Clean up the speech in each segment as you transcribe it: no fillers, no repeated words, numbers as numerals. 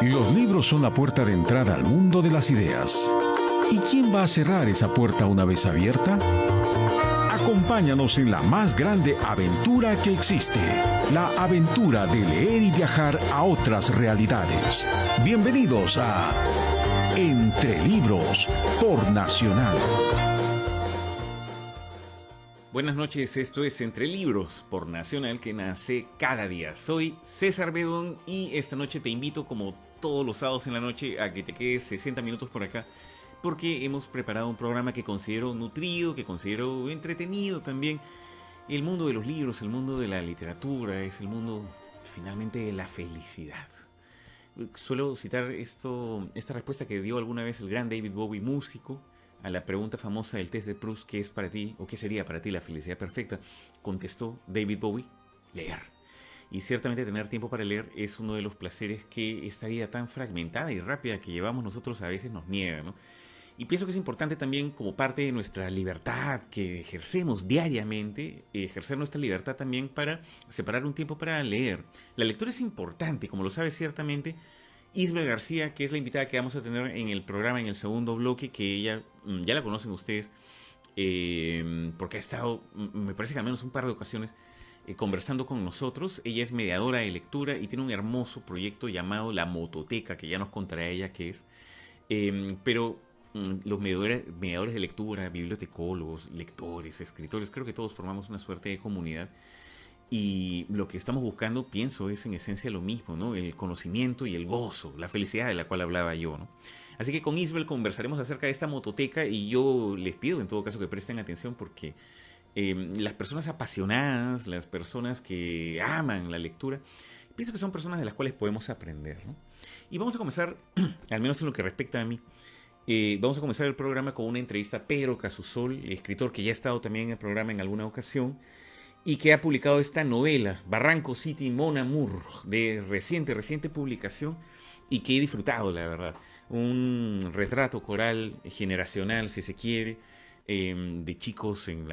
Los libros son la puerta de entrada al mundo de las ideas. ¿Y quién va a cerrar esa puerta una vez abierta? Acompáñanos en la más grande aventura que existe, la aventura de leer y viajar a otras realidades. Bienvenidos a Entre Libros por Nacional. Buenas noches, esto es Entre Libros por Nacional, que nace cada día. Soy César Bedón y esta noche te invito, como todos los sábados en la noche, a que te quedes 60 minutos por acá, porque hemos preparado un programa que considero nutrido, que considero entretenido también. El mundo de los libros, el mundo de la literatura, es el mundo finalmente de la felicidad. Suelo citar esta respuesta que dio alguna vez el gran David Bowie, músico, a la pregunta famosa del test de Proust: ¿qué es para ti o qué sería para ti la felicidad perfecta? Contestó David Bowie: leer. Y ciertamente tener tiempo para leer es uno de los placeres que esta vida tan fragmentada y rápida que llevamos nosotros a veces nos niega, ¿no? Y pienso que es importante también, como parte de nuestra libertad que ejercemos diariamente, ejercer nuestra libertad también para separar un tiempo para leer. La lectura es importante, como lo sabe ciertamente Isabel García, que es la invitada que vamos a tener en el programa en el segundo bloque, que ella ya la conocen ustedes, porque ha estado, me parece que al menos un par de ocasiones, conversando con nosotros. Ella es mediadora de lectura y tiene un hermoso proyecto llamado La Mototeca, que ya nos contará ella qué es. Pero los mediadores de lectura, bibliotecólogos, lectores, escritores, creo que todos formamos una suerte de comunidad. Y lo que estamos buscando, pienso, es en esencia lo mismo, ¿no? El conocimiento y el gozo, la felicidad de la cual hablaba yo, ¿no? Así que con Isabel conversaremos acerca de esta mototeca y yo les pido en todo caso que presten atención, porque las personas apasionadas, las personas que aman la lectura, pienso que son personas de las cuales podemos aprender, ¿no? Y vamos a comenzar, al menos en lo que respecta a mí, vamos a comenzar el programa con una entrevista a Pedro Casusol, escritor que ya ha estado también en el programa en alguna ocasión, y que ha publicado esta novela, Barranco City, Mon Amour, de reciente publicación, y que he disfrutado, la verdad. Un retrato coral generacional, si se quiere, de chicos en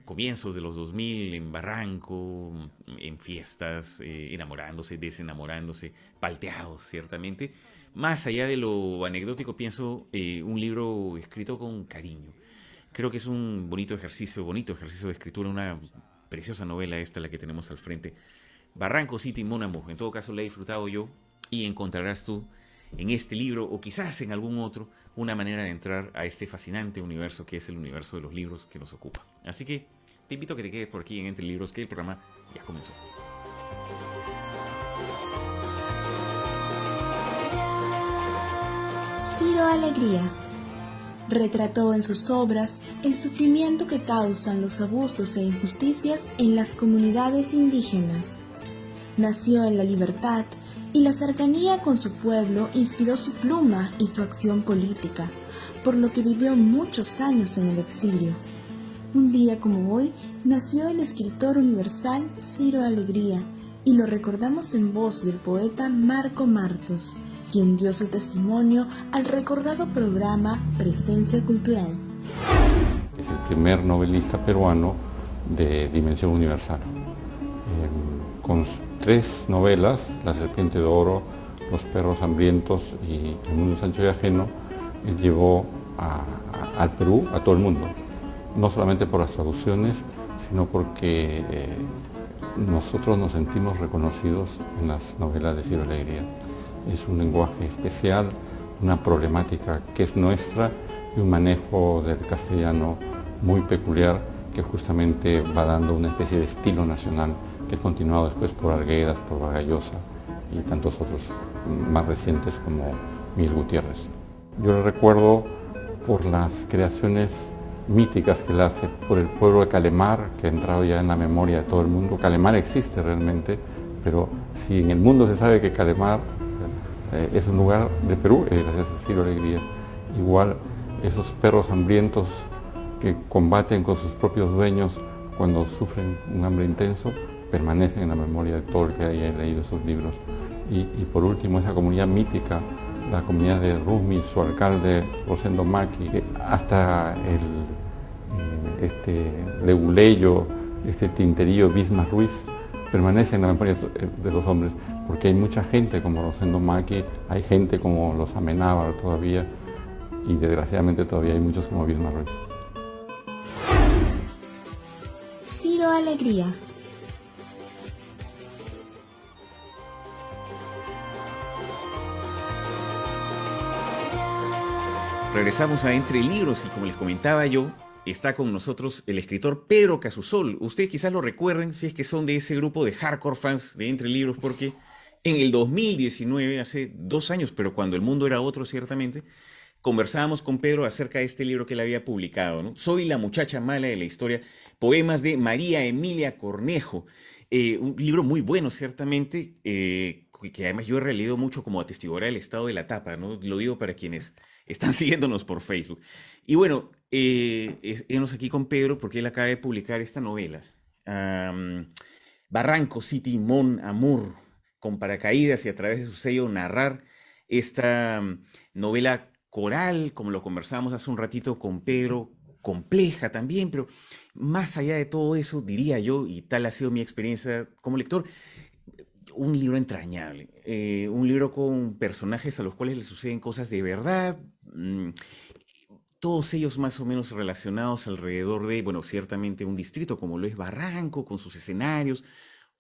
comienzos de los 2000, en Barranco, en fiestas, enamorándose, desenamorándose, palteados, ciertamente. Más allá de lo anecdótico, pienso, un libro escrito con cariño. Creo que es un bonito ejercicio de escritura, una preciosa novela esta, la que tenemos al frente. Barranco City, Mon Amour. En todo caso la he disfrutado yo, y encontrarás tú en este libro, o quizás en algún otro, una manera de entrar a este fascinante universo que es el universo de los libros que nos ocupa. Así que te invito a que te quedes por aquí en Entre Libros, que el programa ya comenzó. Ciro Alegría retrató en sus obras el sufrimiento que causan los abusos e injusticias en las comunidades indígenas. Nació en la libertad y la cercanía con su pueblo inspiró su pluma y su acción política, por lo que vivió muchos años en el exilio. Un día como hoy nació el escritor universal Ciro Alegría, y lo recordamos en voz del poeta Marco Martos, quien dio su testimonio al recordado programa Presencia Cultural. Es el primer novelista peruano de dimensión universal. Con 3 novelas, La Serpiente de Oro, Los Perros Hambrientos y El Mundo Sancho y Ajeno, él llevó al Perú a todo el mundo. No solamente por las traducciones, sino porque nosotros nos sentimos reconocidos en las novelas de Ciro Alegría. Es un lenguaje especial, una problemática que es nuestra y un manejo del castellano muy peculiar que justamente va dando una especie de estilo nacional que es continuado después por Arguedas, por Vargallosa y tantos otros más recientes como Miguel Gutiérrez. Yo le recuerdo por las creaciones míticas que él hace, por el pueblo de Calemar, que ha entrado ya en la memoria de todo el mundo. Calemar existe realmente, pero si en el mundo se sabe que Calemar es un lugar de Perú, gracias a Ciro Alegría. Igual esos perros hambrientos que combaten con sus propios dueños cuando sufren un hambre intenso, permanecen en la memoria de todo el que haya leído sus libros. Y por último, esa comunidad mítica, la comunidad de Rumi, su alcalde Rosendo Maki, hasta este leguleyo, este tinterillo Bismarck Ruiz, permanece en la memoria de los hombres, porque hay mucha gente como Rosendo Maki, hay gente como los Amenábar todavía, y desgraciadamente todavía hay muchos como Vilma Ruiz. Ciro Alegría. Regresamos a Entre Libros y como les comentaba yo, está con nosotros el escritor Pedro Casusol. Ustedes quizás lo recuerden si es que son de ese grupo de hardcore fans de Entre Libros, porque en el 2019, hace 2 años, pero cuando el mundo era otro ciertamente, conversábamos con Pedro acerca de este libro que él había publicado, ¿no? Soy la muchacha mala de la historia, poemas de María Emilia Cornejo. Un libro muy bueno, ciertamente, que además yo he releído mucho como atestiguar el estado de la tapa, ¿no? Lo digo para quienes están siguiéndonos por Facebook. Y bueno, hemos aquí con Pedro porque él acaba de publicar esta novela, Barranco City, Mon Amour, con paracaídas y a través de su sello narrar esta novela coral, como lo conversábamos hace un ratito con Pedro, compleja también, pero más allá de todo eso, diría yo, y tal ha sido mi experiencia como lector, un libro entrañable, un libro con personajes a los cuales le suceden cosas de verdad, todos ellos más o menos relacionados alrededor de, bueno, ciertamente un distrito como lo es Barranco, con sus escenarios,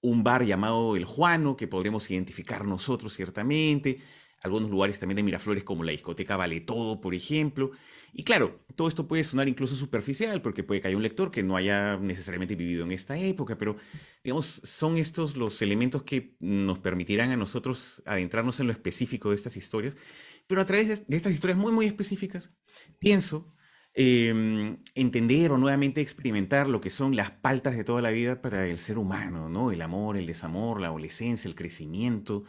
un bar llamado El Juano, que podremos identificar nosotros ciertamente, algunos lugares también de Miraflores como la discoteca Vale Todo, por ejemplo. Y claro, todo esto puede sonar incluso superficial, porque puede que haya un lector que no haya necesariamente vivido en esta época, pero digamos, son estos los elementos que nos permitirán a nosotros adentrarnos en lo específico de estas historias. Pero a través de estas historias muy, muy específicas, pienso entender o nuevamente experimentar lo que son las paltas de toda la vida para el ser humano, ¿no? El amor, el desamor, la adolescencia, el crecimiento,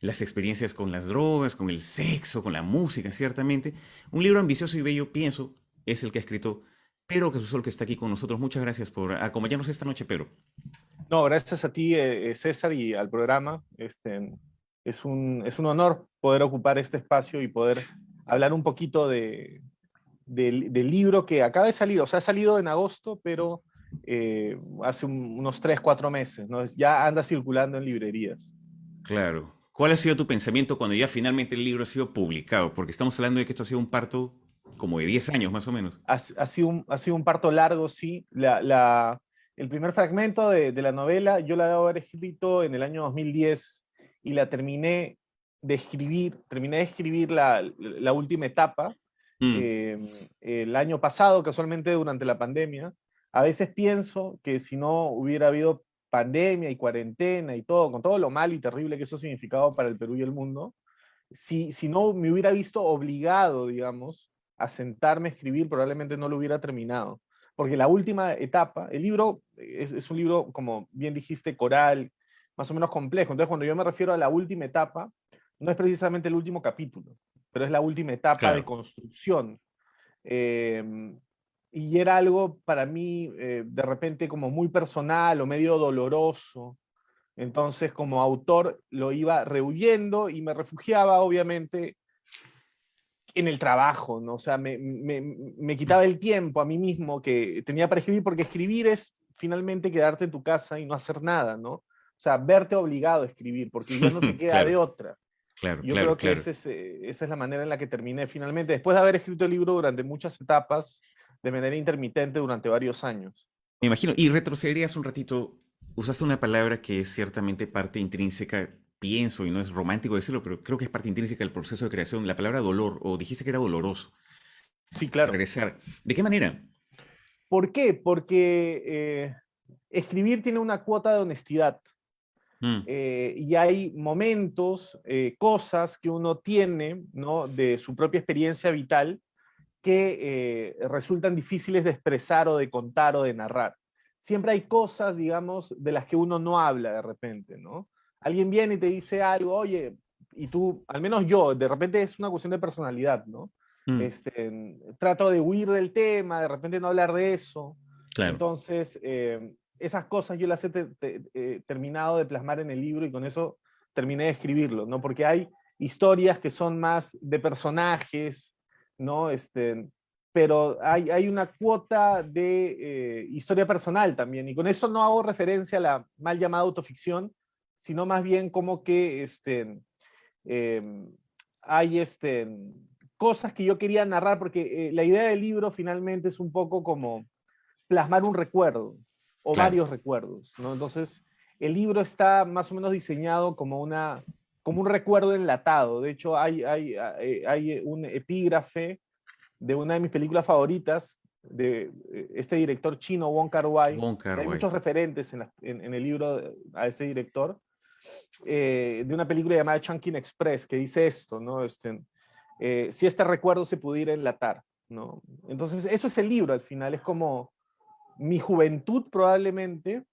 las experiencias con las drogas, con el sexo, con la música, ciertamente. Un libro ambicioso y bello, pienso, es el que ha escrito Pedro Casusol, que está aquí con nosotros. Muchas gracias por acompañarnos esta noche, Pedro. No, gracias a ti, César, y al programa. Es un honor poder ocupar este espacio y poder hablar un poquito del libro que acaba de salir. O sea, ha salido en agosto, pero hace unos 3, 4 meses, ¿no? Ya anda circulando en librerías. Claro. ¿Cuál ha sido tu pensamiento cuando ya finalmente el libro ha sido publicado? Porque estamos hablando de que esto ha sido un parto como de 10 años, más o menos. Ha sido un parto largo, sí. El primer fragmento de la novela yo la debo haber escrito en el año 2010 y la terminé de escribir la última etapa el año pasado, casualmente durante la pandemia. A veces pienso que si no hubiera habido pandemia y cuarentena y todo, con todo lo malo y terrible que eso ha significado para el Perú y el mundo, si no me hubiera visto obligado, digamos, a sentarme a escribir, probablemente no lo hubiera terminado. Porque la última etapa, el libro es un libro, como bien dijiste, coral, más o menos complejo. Entonces, cuando yo me refiero a la última etapa, no es precisamente el último capítulo, pero es la última etapa de Claro. construcción. Y era algo para mí, de repente, como muy personal o medio doloroso. Entonces, como autor, lo iba rehuyendo y me refugiaba, obviamente, en el trabajo, ¿no? O sea, me quitaba el tiempo a mí mismo que tenía para escribir, porque escribir es finalmente quedarte en tu casa y no hacer nada, ¿no? O sea, verte obligado a escribir, porque ya no te queda de Claro, otra. claro, Yo claro, creo que claro. esa es la manera en la que terminé finalmente, después de haber escrito el libro durante muchas etapas, de manera intermitente durante varios años. Me imagino. Y retrocederías un ratito. Usaste una palabra que es ciertamente parte intrínseca, pienso, y no es romántico decirlo, pero creo que es parte intrínseca del proceso de creación. La palabra dolor, o dijiste que era doloroso. Sí, claro. Regresar. ¿De qué manera? ¿Por qué? Porque escribir tiene una cuota de honestidad. Mm, Y hay momentos, cosas que uno tiene, ¿no? De su propia experiencia vital que resultan difíciles de expresar o de contar o de narrar. Siempre hay cosas, digamos, de las que uno no habla de repente, ¿no? Alguien viene y te dice algo, oye, y tú, al menos yo, de repente es una cuestión de personalidad, ¿no? mm, Trato de huir del tema, de repente no hablar de eso. claro. Entonces, esas cosas yo las he terminado de plasmar en el libro y con eso terminé de escribirlo, ¿no? Porque hay historias que son más de personajes, ¿no? pero hay una cuota de historia personal también, y con esto no hago referencia a la mal llamada autoficción, sino más bien como que eh, hay cosas que yo quería narrar, porque la idea del libro finalmente es un poco como plasmar un recuerdo o Claro. varios recuerdos, ¿no? Entonces, el libro está más o menos diseñado como un recuerdo enlatado. De hecho, hay un epígrafe de una de mis películas favoritas, de este director chino, Wong Kar-wai. Wong Hay Kar-wai. muchos referentes en el libro a ese director, de una película llamada Chungking Express, que dice esto, ¿no? Si este recuerdo se pudiera enlatar, ¿no? Entonces, eso es el libro al final, es como mi juventud probablemente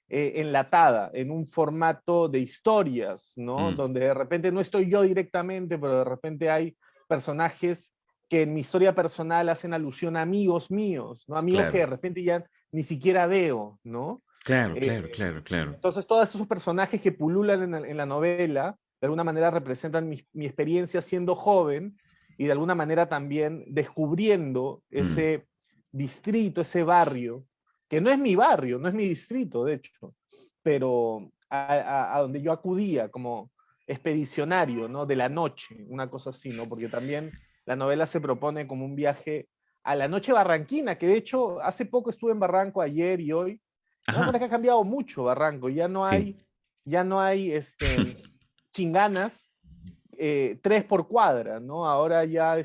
enlatada en un formato de historias, ¿no? Mm, Donde de repente no estoy yo directamente, pero de repente hay personajes que en mi historia personal hacen alusión a amigos míos, ¿no? Amigos que claro, de repente ya ni siquiera veo, ¿no? claro, Eh, claro, claro, claro. entonces todos esos personajes que pululan en la novela, de alguna manera representan mi experiencia siendo joven y de alguna manera también descubriendo Mm, ese distrito, ese barrio, que no es mi barrio, no es mi distrito, de hecho, pero a donde yo acudía como expedicionario, ¿no? De la noche, una cosa así, ¿no? Porque también la novela se propone como un viaje a la noche barranquina, que de hecho hace poco estuve en Barranco ayer y hoy. Me doy cuenta que ajá, ha cambiado mucho Barranco, sí. ya no hay chinganas, 3 por cuadra, ¿no? Ahora ya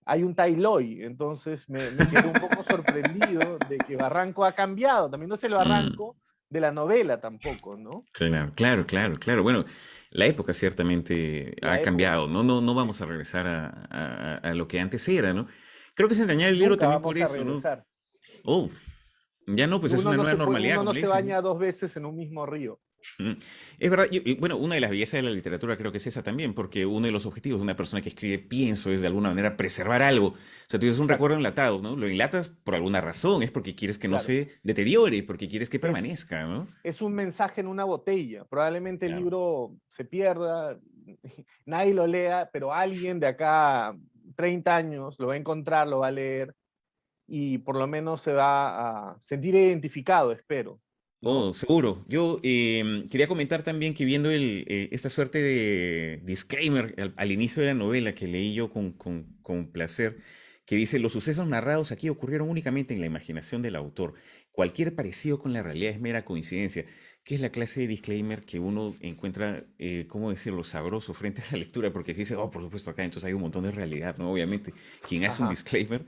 hay un Tailoy, entonces me quedé un poco sorprendido de que Barranco ha cambiado, también no es el Mm, Barranco de la novela tampoco, ¿no? claro, claro, claro, claro. Bueno, la época ciertamente La ha época. cambiado, ¿no? No, no vamos a regresar a lo que antes era, ¿no? Creo que se entrañaba el libro Nunca también por vamos a eso, ¿no? regresar. Oh, ya no, pues es una nueva normalidad, Uno no como le se dicen, ¿no? baña 2 veces en un mismo río. Mm. Es verdad, y bueno, una de las bellezas de la literatura creo que es esa también, porque uno de los objetivos de una persona que escribe, pienso, es de alguna manera preservar algo. O sea, tú tienes un recuerdo Exacto, enlatado, ¿no? Lo enlatas por alguna razón, es porque quieres que no claro. se deteriore, porque quieres que Es, permanezca, ¿no? es un mensaje en una botella. Probablemente el Claro. libro se pierda, nadie lo lea, pero alguien de acá a 30 años lo va a encontrar, lo va a leer y por lo menos se va a sentir identificado, espero, ¿no? Oh, seguro. Yo quería comentar también que viendo esta suerte de disclaimer al inicio de la novela que leí yo con placer, que dice, los sucesos narrados aquí ocurrieron únicamente en la imaginación del autor. Cualquier parecido con la realidad es mera coincidencia, que es la clase de disclaimer que uno encuentra, ¿cómo decirlo?, sabroso frente a la lectura, porque dice, oh, por supuesto, acá entonces hay un montón de realidad, ¿no? Obviamente, quien hace un Ajá. disclaimer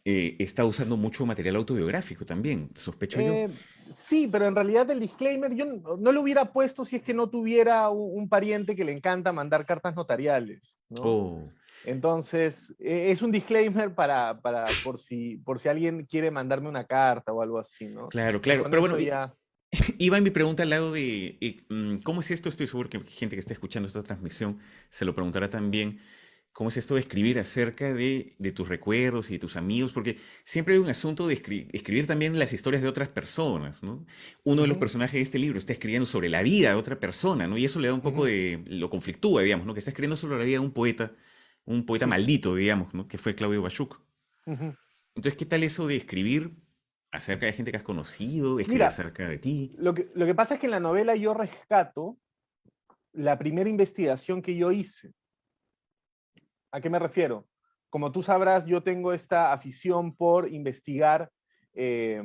está usando mucho material autobiográfico también, sospecho yo. Eh, sí, pero en realidad el disclaimer yo no lo hubiera puesto si es que no tuviera un pariente que le encanta mandar cartas notariales, ¿no? Oh. Entonces, es un disclaimer por si alguien quiere mandarme una carta o algo así, ¿no? Claro, Y claro. con Pero bueno, eso ya. iba en mi pregunta al lado de ¿cómo es esto? Estoy seguro que gente que está escuchando esta transmisión se lo preguntará también. ¿Cómo es esto de escribir acerca de tus recuerdos y de tus amigos? Porque siempre hay un asunto de escribir también las historias de otras personas, ¿no? Uno de los Ujú, personajes de este libro está escribiendo sobre la vida de otra persona, ¿no? Y eso le da un poco ujú, de, lo conflictúa, digamos, ¿no? Que está escribiendo sobre la vida de un poeta sí. maldito, digamos, ¿no? Que fue Claudio Bachuk. Ujú. Entonces, ¿qué tal eso de escribir acerca de gente que has conocido, de escribir Mira, acerca de ti? lo que pasa es que en la novela yo rescato la primera investigación que yo hice. ¿A qué me refiero? Como tú sabrás, yo tengo esta afición por investigar eh,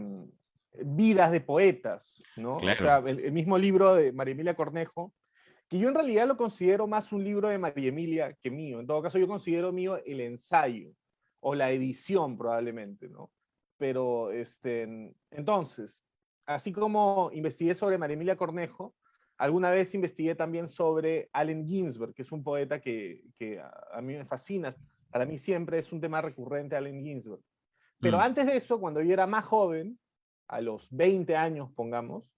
vidas de poetas, ¿no? O Claro. sea, el mismo libro de María Emilia Cornejo, que yo en realidad lo considero más un libro de María Emilia que mío. En todo caso, yo considero mío el ensayo o la edición probablemente, ¿no? Pero, entonces, así como investigué sobre María Emilia Cornejo, alguna vez investigué también sobre Allen Ginsberg, que es un poeta que a mí me fascina. Para mí siempre es un tema recurrente Allen Ginsberg. Pero Mm. antes de eso, cuando yo era más joven, a los 20 años, pongamos,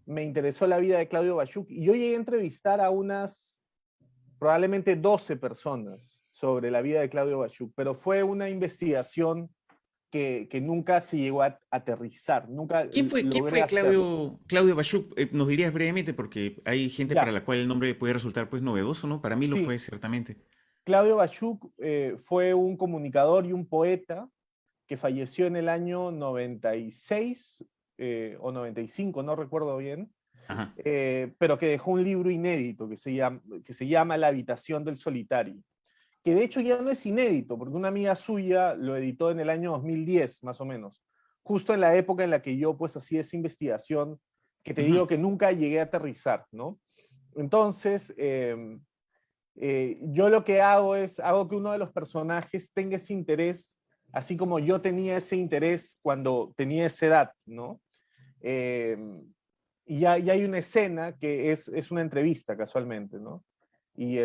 me interesó la vida de Claudio Bachuk y yo llegué a entrevistar a unas probablemente 12 personas sobre la vida de Claudio Bachuk, pero fue una investigación que nunca se llegó a aterrizar, nunca Quién logré fue hacerlo. Claudio Bachuk? Nos dirías brevemente, porque hay gente para Ya, la cual el nombre puede resultar pues novedoso, ¿no? Para mí lo sí, fue ciertamente. Claudio Bachuk fue un comunicador y un poeta que falleció en el año 96 o 95, no recuerdo bien, Ajá. pero que dejó un libro inédito que se llama La habitación del solitario, que de hecho ya no es inédito, porque una amiga suya lo editó en el año 2010, más o menos, justo en la época en la que yo pues hacía esa investigación que te digo que nunca llegué a aterrizar, ¿no? Entonces, yo lo que hago que uno de los personajes tenga ese interés, así como yo tenía ese interés cuando tenía esa edad, ¿no? Eh, y hay una escena que es una entrevista casualmente, ¿no? Y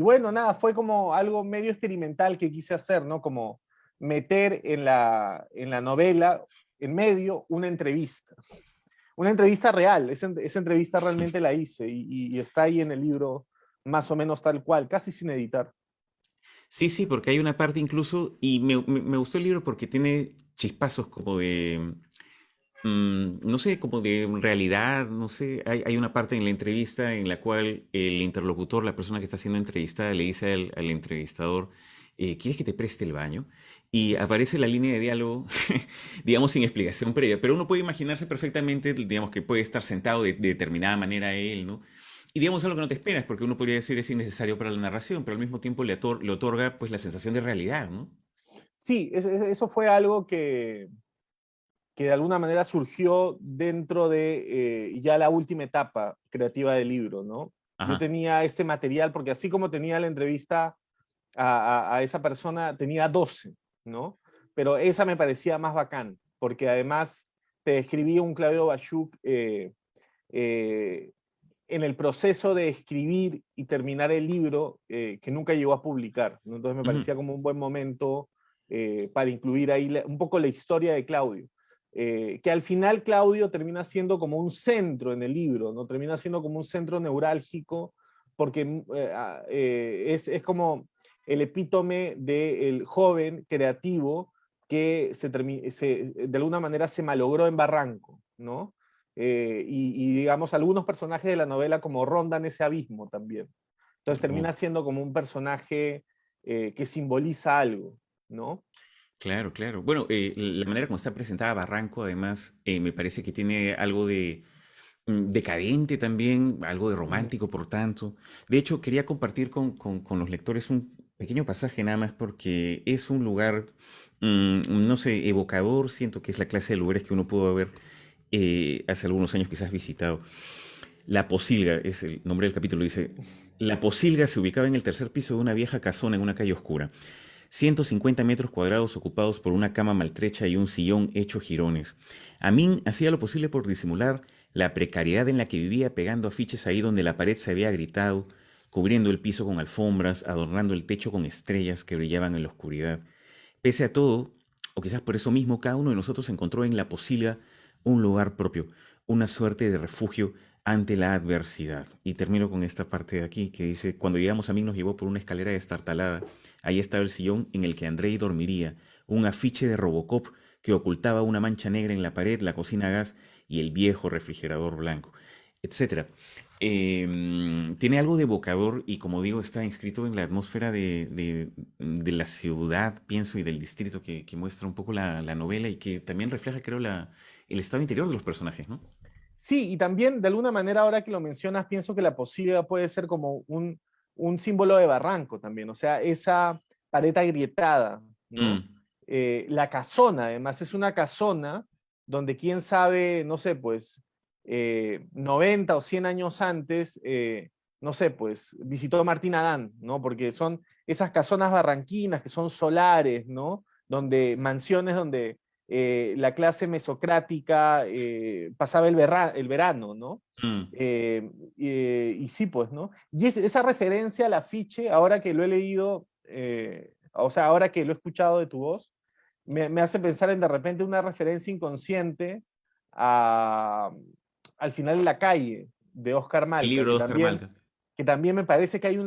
bueno, nada, fue como algo medio experimental que quise hacer, ¿no? Como meter en la novela, en medio, una entrevista. Una entrevista real, esa entrevista realmente la hice y está ahí en el libro más o menos tal cual, casi sin editar. Sí, sí, porque hay una parte incluso, y me gustó el libro porque tiene chispazos como de, no sé, como de realidad, no sé, hay una parte en la entrevista en la cual el interlocutor, la persona que está siendo entrevistada, le dice al entrevistador, ¿quieres que te preste el baño? Y aparece la línea de diálogo, digamos, sin explicación previa, pero uno puede imaginarse perfectamente, digamos, que puede estar sentado de determinada manera él, ¿no? Y digamos algo que no te esperas, porque uno podría decir es innecesario para la narración, pero al mismo tiempo le otorga pues la sensación de realidad, ¿no? Sí, eso fue algo que de alguna manera surgió dentro de ya la última etapa creativa del libro, ¿no? Yo Ajá. tenía este material, porque así como tenía la entrevista a esa persona, tenía 12, ¿no? Pero esa me parecía más bacán, porque además te describía un Claudio Bachuk eh, en el proceso de escribir y terminar el libro que nunca llegó a publicar, ¿no? Entonces me Ujú. parecía como un buen momento para incluir ahí un poco la historia de Claudio. Que al final Claudio termina siendo como un centro en el libro, ¿no? Termina siendo como un centro neurálgico, porque es como el epítome del joven creativo que de alguna manera se malogró en Barranco, ¿no? Digamos, algunos personajes de la novela como rondan ese abismo también. Entonces Oh, termina siendo como un personaje que simboliza algo, ¿no? claro, claro. Bueno, la manera como está presentada Barranco, además, me parece que tiene algo de decadente también, algo de Ujú. romántico, por tanto. De hecho, quería compartir con los lectores un pequeño pasaje nada más porque es un lugar, no sé, evocador. Siento que es la clase de lugares que uno pudo haber hace algunos años quizás visitado. La Posilga es el nombre del capítulo. Dice, la Posilga se ubicaba en el tercer piso de una vieja casona en una calle oscura. 150 metros cuadrados ocupados por una cama maltrecha y un sillón hecho jirones. Amin hacía lo posible por disimular la precariedad en la que vivía pegando afiches ahí donde la pared se había agrietado, cubriendo el piso con alfombras, adornando el techo con estrellas que brillaban en la oscuridad. Pese a todo, o quizás por eso mismo, cada uno de nosotros encontró en la Posilga un lugar propio, una suerte de refugio ante la adversidad. Y termino con esta parte de aquí que dice, cuando llegamos a mí nos llevó por una escalera destartalada. Ahí estaba el sillón en el que Andrei dormiría, un afiche de Robocop que ocultaba una mancha negra en la pared, la cocina a gas y el viejo refrigerador blanco, etcétera. Tiene algo de evocador y como digo, está inscrito en la atmósfera de la ciudad, pienso, y del distrito que muestra un poco la novela y que también refleja, creo, el estado interior de los personajes, ¿no? Sí, y también de alguna manera ahora que lo mencionas, pienso que la posibilidad puede ser como un símbolo de Barranco también, o sea, esa pared agrietada, ¿no? Mm, La casona, además, es una casona donde quién sabe, no sé, pues 90 o 100 años antes, no sé, pues visitó Martín Adán, ¿no? Porque son esas casonas barranquinas que son solares, ¿no? Donde mansiones donde la clase mesocrática pasaba el verano, ¿no? mm. Y sí, pues, ¿no? Y esa referencia al afiche, ahora que lo he leído, o sea, ahora que lo he escuchado de tu voz, me hace pensar en de repente una referencia inconsciente a, al final de la calle de Oscar El Malca, libro de Oscar Malca. que también me parece que hay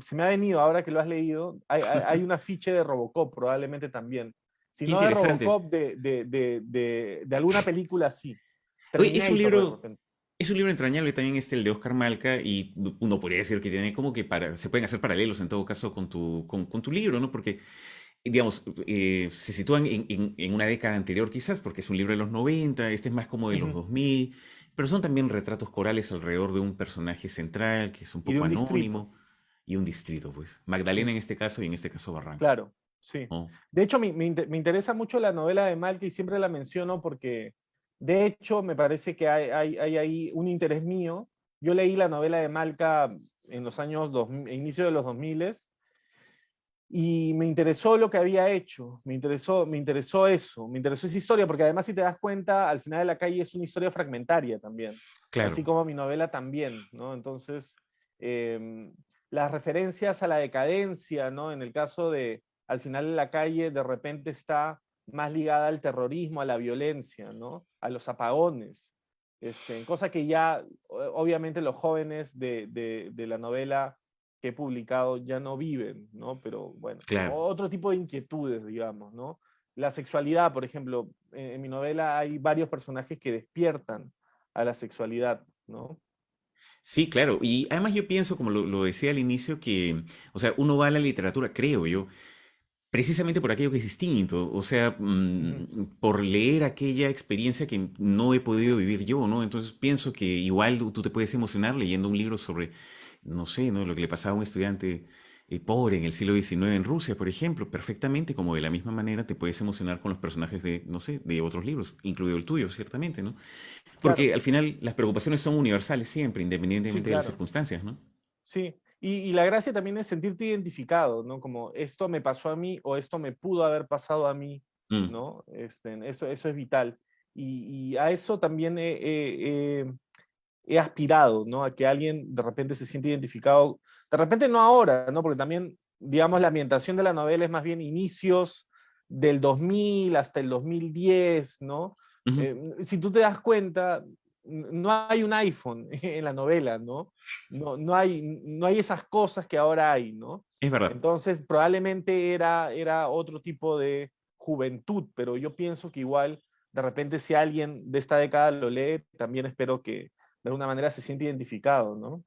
se me ha venido ahora que lo has leído, hay un afiche de Robocop probablemente también. Si Qué no de interesante. Robocop, de alguna película así. Oye, es un Terminator de libro, repente. Es un libro entrañable también el de Oscar Malca y uno podría decir que tiene como que se pueden hacer paralelos en todo caso con tu libro, ¿no? Porque, digamos, se sitúan en una década anterior quizás, porque es un libro de los 90, este es más como de los Ujú. 2000, pero son también retratos corales alrededor de un personaje central que es un Y de poco un distrito, anónimo y un distrito, pues. Magdalena sí. en este caso y en este caso Barranco. Claro, sí. ¿No? De hecho, me interesa mucho la novela de Malca y siempre la menciono porque, de hecho, me parece que hay ahí un interés mío. Yo leí la novela de Malca en los años inicio de los 2000 y me interesó lo que había hecho, me interesó esa historia, porque además si te das cuenta, Al final de la calle es una historia fragmentaria también, Claro, así como mi novela también, ¿no? Entonces, eh, las referencias a la decadencia, ¿no? En el caso de Al final de la calle, de repente está más ligada al terrorismo, a la violencia, ¿no? A los apagones, cosa que ya, obviamente, los jóvenes de la novela que he publicado ya no viven, ¿no? Pero bueno, son claro. otro tipo de inquietudes, digamos, ¿no? La sexualidad, por ejemplo, en mi novela hay varios personajes que despiertan a la sexualidad, ¿no? Sí, claro. Y además yo pienso, como lo decía al inicio, que, o sea, uno va a la literatura, creo yo, precisamente por aquello que es distinto, o sea, Ujú. por leer aquella experiencia que no he podido vivir yo, ¿no? Entonces pienso que igual tú te puedes emocionar leyendo un libro sobre, no sé, ¿no? Lo que le pasaba a un estudiante pobre en el siglo XIX en Rusia, por ejemplo, perfectamente, como de la misma manera te puedes emocionar con los personajes de, no sé, de otros libros, incluido el tuyo, ciertamente, ¿no? Claro, Porque al final las preocupaciones son universales siempre, sí, independientemente de las claro, circunstancias, ¿no? sí. Y la gracia también es sentirte identificado, ¿no? Como esto me pasó a mí o esto me pudo haber pasado a mí, Mm, ¿no? Eso es vital. Y a eso también he aspirado, ¿no? A que alguien de repente se siente identificado, de repente no ahora, ¿no? Porque también, digamos, la ambientación de la novela es más bien inicios del 2000 hasta el 2010, ¿no? ujú. Si tú te das cuenta, no hay un iPhone en la novela, ¿no? No hay esas cosas que ahora hay, ¿no? Es verdad. Entonces, probablemente era otro tipo de juventud, pero yo pienso que igual, de repente, si alguien de esta década lo lee, también espero que de alguna manera se siente identificado, ¿no?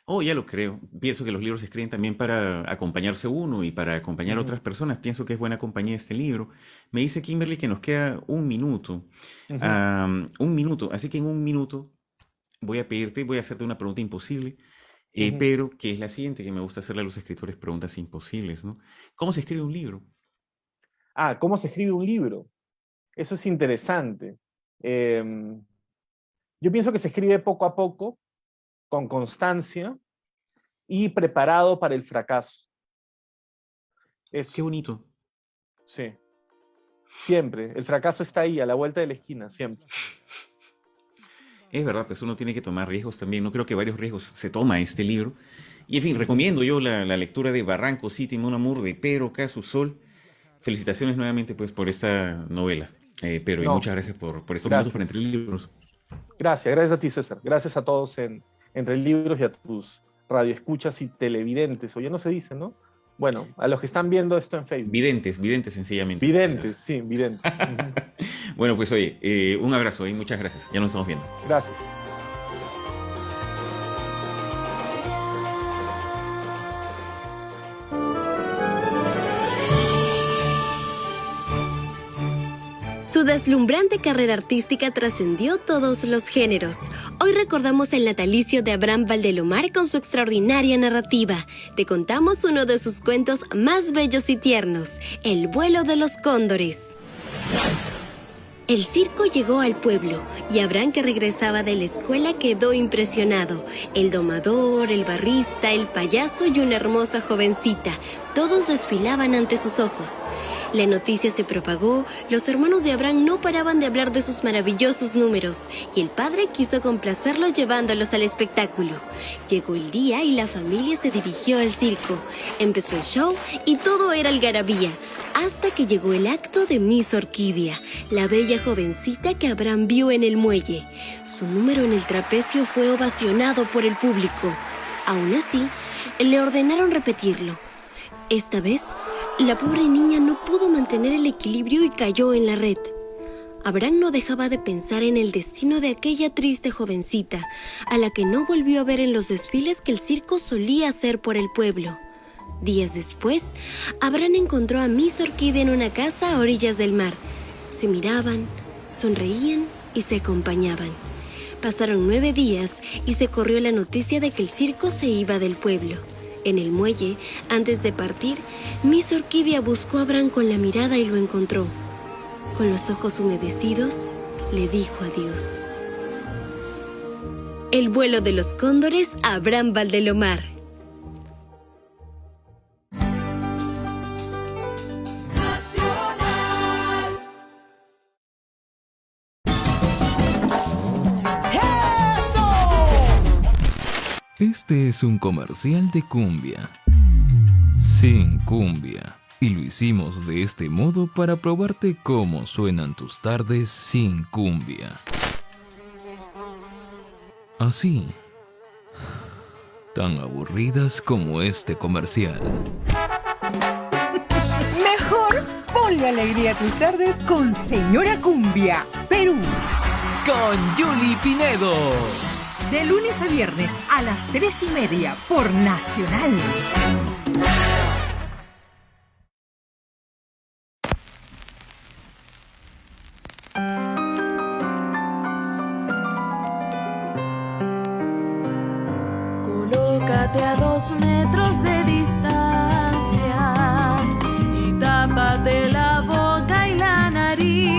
Oh, ya lo creo. Pienso que los libros se escriben también para acompañarse uno y para acompañar a Ujú, otras personas. Pienso que es buena compañía este libro. Me dice Kimberly que nos queda un minuto. ujú, Un minuto. Así que en un minuto voy a hacerte una pregunta imposible, ujú. pero que es la siguiente, que me gusta hacerle a los escritores preguntas imposibles, ¿no? ¿Cómo se escribe un libro? ¿Cómo se escribe un libro? Eso es interesante. Em, yo pienso que se escribe poco a poco, con constancia y preparado para el fracaso. Qué Eso, bonito. sí. Siempre. El fracaso está ahí, a la vuelta de la esquina, siempre. Es verdad, pues uno tiene que tomar riesgos también. No creo que varios riesgos se toma este libro. Y en fin, Ujú. recomiendo yo la lectura de Barranco City, Mon Amour de Pedro Casusol. Felicitaciones nuevamente pues por esta novela, pero y No, muchas gracias por estos minutos para gracias. entre libros. Gracias a ti, César. Gracias a todos en Entre Libros y a tus radioescuchas y televidentes, o ya no se dice, ¿no? Bueno, a los que están viendo esto en Facebook. Videntes, videntes sencillamente, Videntes, quizás. sí, videntes. Ujú. Bueno, pues oye, un abrazo y muchas gracias. Ya nos estamos viendo. Gracias. Su deslumbrante carrera artística trascendió todos los géneros. Hoy recordamos el natalicio de Abraham Valdelomar con su extraordinaria narrativa. Te contamos uno de sus cuentos más bellos y tiernos, El vuelo de los cóndores. El circo llegó al pueblo y Abraham, que regresaba de la escuela, quedó impresionado. El domador, el barrista, el payaso y una hermosa jovencita, todos desfilaban ante sus ojos. La noticia se propagó, los hermanos de Abraham no paraban de hablar de sus maravillosos números y el padre quiso complacerlos llevándolos al espectáculo. Llegó el día y la familia se dirigió al circo. Empezó el show y todo era algarabía, hasta que llegó el acto de Miss Orquídea, la bella jovencita que Abraham vio en el muelle. Su número en el trapecio fue ovacionado por el público. Aún así, le ordenaron repetirlo. Esta vez, la pobre niña no pudo mantener el equilibrio y cayó en la red. Abraham no dejaba de pensar en el destino de aquella triste jovencita, a la que no volvió a ver en los desfiles que el circo solía hacer por el pueblo. Días después, Abraham encontró a Miss Orquídea en una casa a orillas del mar. Se miraban, sonreían y se acompañaban. Pasaron 9 días y se corrió la noticia de que el circo se iba del pueblo. En el muelle, antes de partir, Miss Orquídea buscó a Abraham con la mirada y lo encontró. Con los ojos humedecidos, le dijo adiós. El vuelo de los cóndores a Abraham Valdelomar. Este es un comercial de cumbia. Sin cumbia. Y lo hicimos de este modo para probarte cómo suenan tus tardes sin cumbia. Así. Tan aburridas como este comercial. Mejor ponle alegría a tus tardes con Señora Cumbia, Perú. Con Julie Pinedo. De lunes a viernes a las 3:30 por Nacional. Colócate a 2 metros de distancia y tápate la boca y la nariz.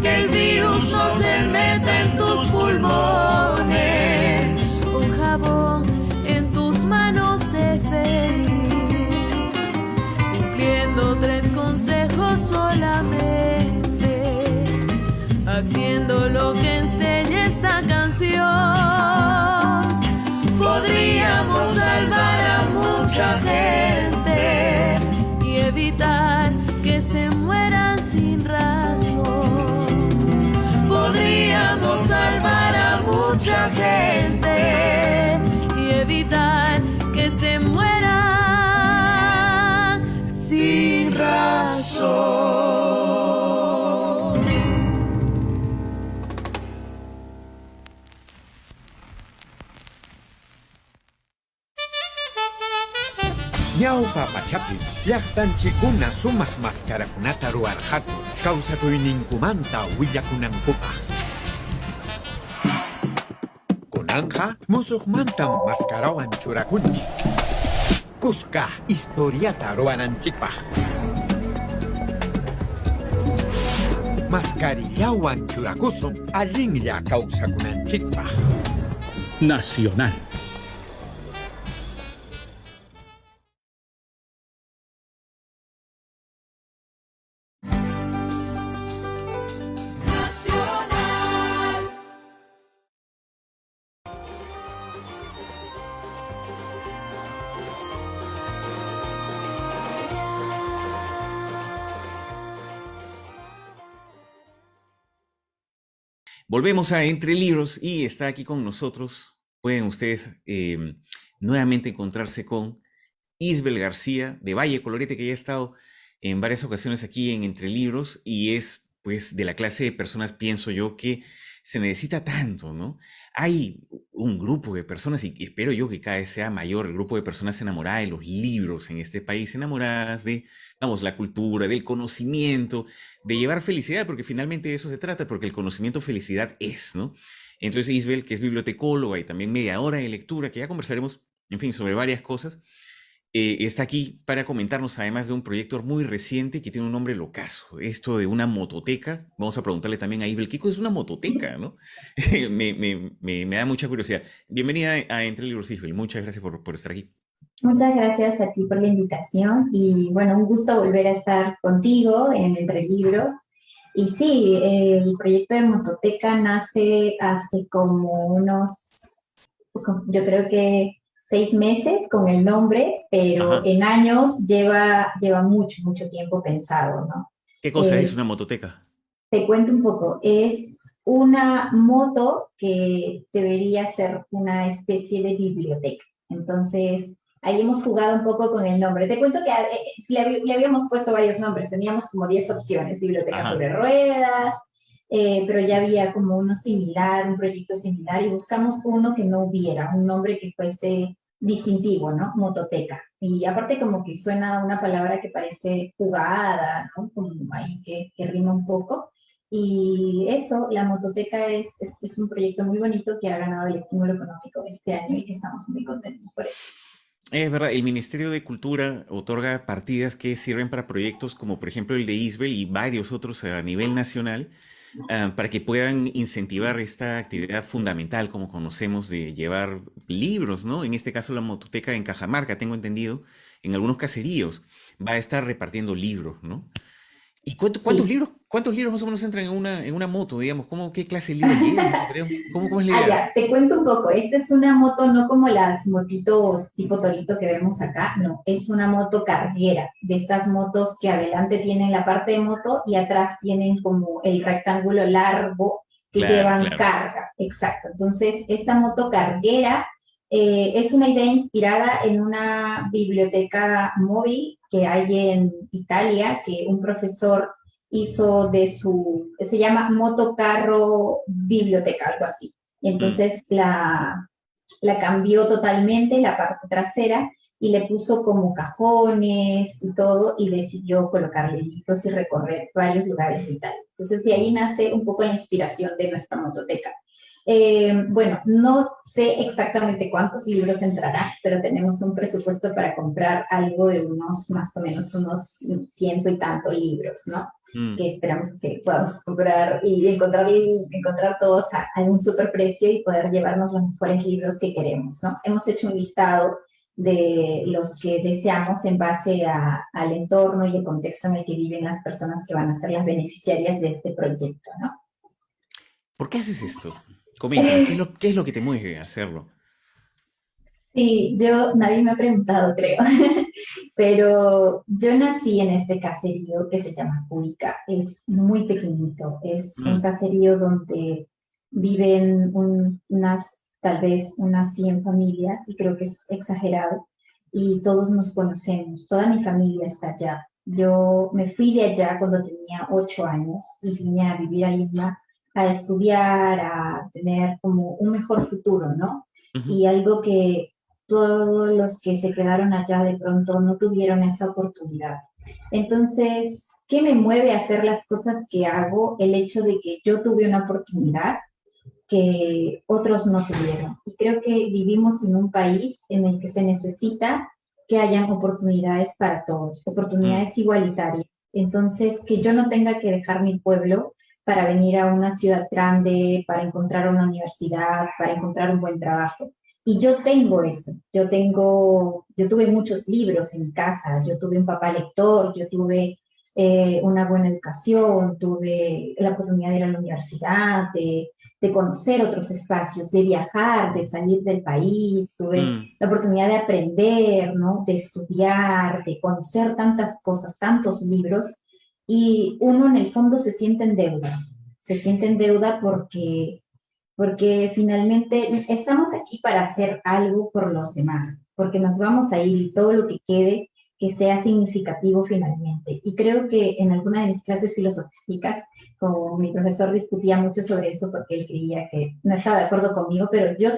Que el virus no se meta en tus pulmones. Con jabón en tus manos sé feliz, cumpliendo 3 consejos solamente, haciendo lo que enseña esta canción. Podríamos salvar a mucha gente y evitar que se mueran sin razón. Podríamos salvar a mucha gente y evitar que se mueran sin razón. Ñawpa pachapi llaqtanchikuna sumaq mascarakunata ruwarqaku kawsakuyninkumanta willakunankupaq. Kunanja musuqmantam mascarawan churakunchik, kuska historiata ruwananchikpaq. Mascarillawan churakusun allinlla kawsakunanchikpaq. Nacional. Volvemos a Entre Libros y está aquí con nosotros. Pueden ustedes nuevamente encontrarse con Isbel García de Valle Colorete, que ya ha estado en varias ocasiones aquí en Entre Libros y es pues de la clase de personas, pienso yo, que se necesita tanto, ¿no? Hay un grupo de personas, y espero yo que cada vez sea mayor, el grupo de personas enamoradas de los libros en este país, enamoradas de, vamos, la cultura, del conocimiento, de llevar felicidad, porque finalmente de eso se trata, porque el conocimiento felicidad es, ¿no? Entonces Isbel, que es bibliotecóloga y también mediadora de lectura, que ya conversaremos, en fin, sobre varias cosas, está aquí para comentarnos además de un proyecto muy reciente que tiene un nombre locazo, esto de una mototeca. Vamos a preguntarle también a Isbel, ¿qué cosa es una mototeca, no? me da mucha curiosidad. Bienvenida a Entre Libros, Isbel, muchas gracias por estar aquí. Muchas gracias a ti por la invitación y bueno, un gusto volver a estar contigo en Entre Libros. Y sí, el proyecto de mototeca nace hace como unos, yo creo que 6 meses con el nombre, pero Ajá. en años lleva mucho tiempo pensado, ¿no? ¿Qué cosa es una mototeca? Te cuento un poco, es una moto que debería ser una especie de biblioteca. Entonces, Ahí hemos jugado un poco con el nombre. Te cuento que le habíamos puesto varios nombres, teníamos como 10 opciones, biblioteca Ajá. sobre ruedas, pero ya había como uno similar, un proyecto similar, y buscamos uno que no hubiera, un nombre que fuese distintivo, ¿no? Mototeca. Y aparte como que suena una palabra que parece jugada, ¿no? Como ahí que rima un poco. Y eso, la mototeca es un proyecto muy bonito que ha ganado el estímulo económico este año y que estamos muy contentos por eso. Es verdad, el Ministerio de Cultura otorga partidas que sirven para proyectos como por ejemplo el de Isbel y varios otros a nivel nacional, para que puedan incentivar esta actividad fundamental, como conocemos, de llevar libros, ¿no? En este caso la mototeca en Cajamarca, tengo entendido, en algunos caseríos va a estar repartiendo libros, ¿no? ¿Y Sí. cuántos libros más o menos entran en una moto, digamos? ¿Qué clase de libros llevan? Creo? ¿Cómo es la Ah, idea? ya, te cuento un poco. Esta es una moto no como las motitos tipo Torito que vemos acá, no, es una moto carguera, de estas motos que adelante tienen la parte de moto y atrás tienen como el rectángulo largo que Claro, llevan claro. carga, exacto. Entonces, esta moto carguera es una idea inspirada en una biblioteca móvil que hay en Italia, que un profesor hizo se llama motocarro biblioteca, algo así. Mm. Entonces la cambió totalmente la parte trasera y le puso como cajones y todo y decidió colocarle libros y recorrer varios lugares de Italia. Entonces de ahí nace un poco la inspiración de nuestra mototeca. Bueno, no sé exactamente cuántos libros entrará, pero tenemos un presupuesto para comprar algo de unos, más o menos, unos ciento y tanto libros, ¿no? Mm. Que esperamos que podamos comprar y encontrar todos a un super precio y poder llevarnos los mejores libros que queremos, ¿no? Hemos hecho un listado de los que deseamos en base al entorno y el contexto en el que viven las personas que van a ser las beneficiarias de este proyecto, ¿no? ¿Por qué haces esto? Coméntame, ¿qué es lo que te mueve a hacerlo? Sí, nadie me ha preguntado, creo, pero yo nací en este caserío que se llama Cuica, es muy pequeñito, es un Mm. caserío donde viven tal vez unas 100 familias, y creo que es exagerado, y todos nos conocemos, toda mi familia está allá. Yo me fui de allá cuando tenía 8 años y vine a vivir a Lima a estudiar, a tener como un mejor futuro, ¿no? Ujú. Y algo que todos los que se quedaron allá de pronto no tuvieron esa oportunidad. Entonces, ¿qué me mueve a hacer las cosas que hago? El hecho de que yo tuve una oportunidad que otros no tuvieron. Y creo que vivimos en un país en el que se necesita que hayan oportunidades para todos, Mm. oportunidades igualitarias. Entonces, que yo no tenga que dejar mi pueblo para venir a una ciudad grande, para encontrar una universidad, para encontrar un buen trabajo. Y yo tengo eso, yo tuve muchos libros en mi casa, yo tuve un papá lector, yo tuve una buena educación, tuve la oportunidad de ir a la universidad, de conocer otros espacios, de viajar, de salir del país, tuve Mm. la oportunidad de aprender, ¿no? De estudiar, de conocer tantas cosas, tantos libros, y uno en el fondo se siente en deuda porque finalmente estamos aquí para hacer algo por los demás, porque nos vamos a ir y todo lo que quede que sea significativo finalmente. Y creo que en alguna de mis clases filosóficas, como mi profesor discutía mucho sobre eso porque él creía que no estaba de acuerdo conmigo, pero yo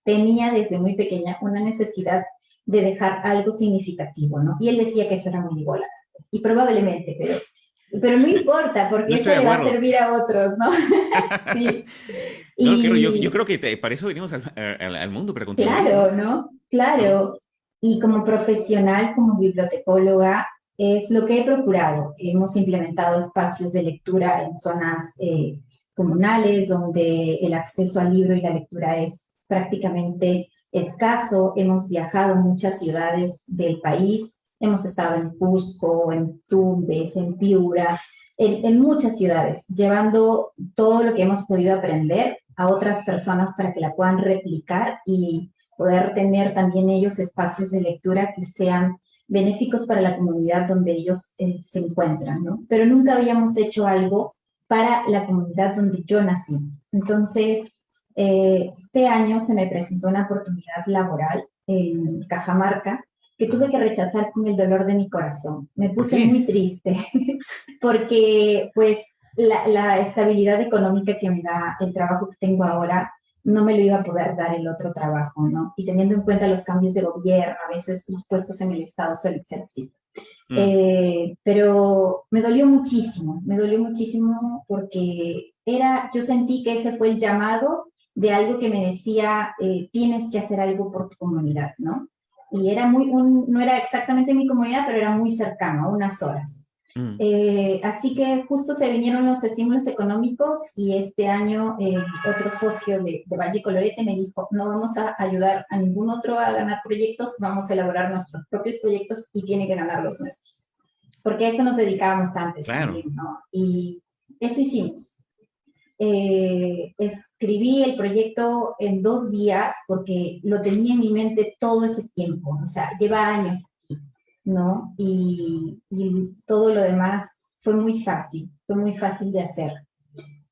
tenía desde muy pequeña una necesidad de dejar algo significativo, ¿no? Y él decía que eso era muy igual, y probablemente, pero no importa, No porque estoy eso de le va a acuerdo. servir a otros, ¿no? Sí, No, claro, yo y creo que para eso venimos al mundo, para contribuir, ¿no? claro, ¿no? ¿No? Claro. Y como profesional, como bibliotecóloga, es lo que he procurado. Hemos implementado espacios de lectura en zonas comunales donde el acceso al libro y la lectura es prácticamente escaso. Hemos viajado a muchas ciudades del país. Hemos estado en Cusco, en Tumbes, en Piura, en muchas ciudades, llevando todo lo que hemos podido aprender a otras personas para que la puedan replicar y poder tener también ellos espacios de lectura que sean benéficos para la comunidad donde ellos se encuentran, ¿no? Pero nunca habíamos hecho algo para la comunidad donde yo nací. Entonces, este año se me presentó una oportunidad laboral en Cajamarca que tuve que rechazar con el dolor de mi corazón. Me puse muy triste porque pues la estabilidad económica que me da el trabajo que tengo ahora no me lo iba a poder dar el otro trabajo, ¿no? Y teniendo en cuenta los cambios de gobierno, a veces los puestos en el Estado suelen ser así. Pero me dolió muchísimo porque yo sentí que ese fue el llamado de algo que me decía, tienes que hacer algo por tu comunidad, ¿no? Y era no era exactamente mi comunidad, pero era muy cercano, a unas horas. Así que justo se vinieron los estímulos económicos y este año otro socio de Valle Colorete me dijo, no vamos a ayudar a ningún otro a ganar proyectos, vamos a elaborar nuestros propios proyectos y tiene que ganar los nuestros. Porque a eso nos dedicábamos antes también, ¿no? Y eso hicimos. Escribí el proyecto en 2 días porque lo tenía en mi mente todo ese tiempo, o sea, lleva años aquí, ¿no? Y todo lo demás fue muy fácil de hacer.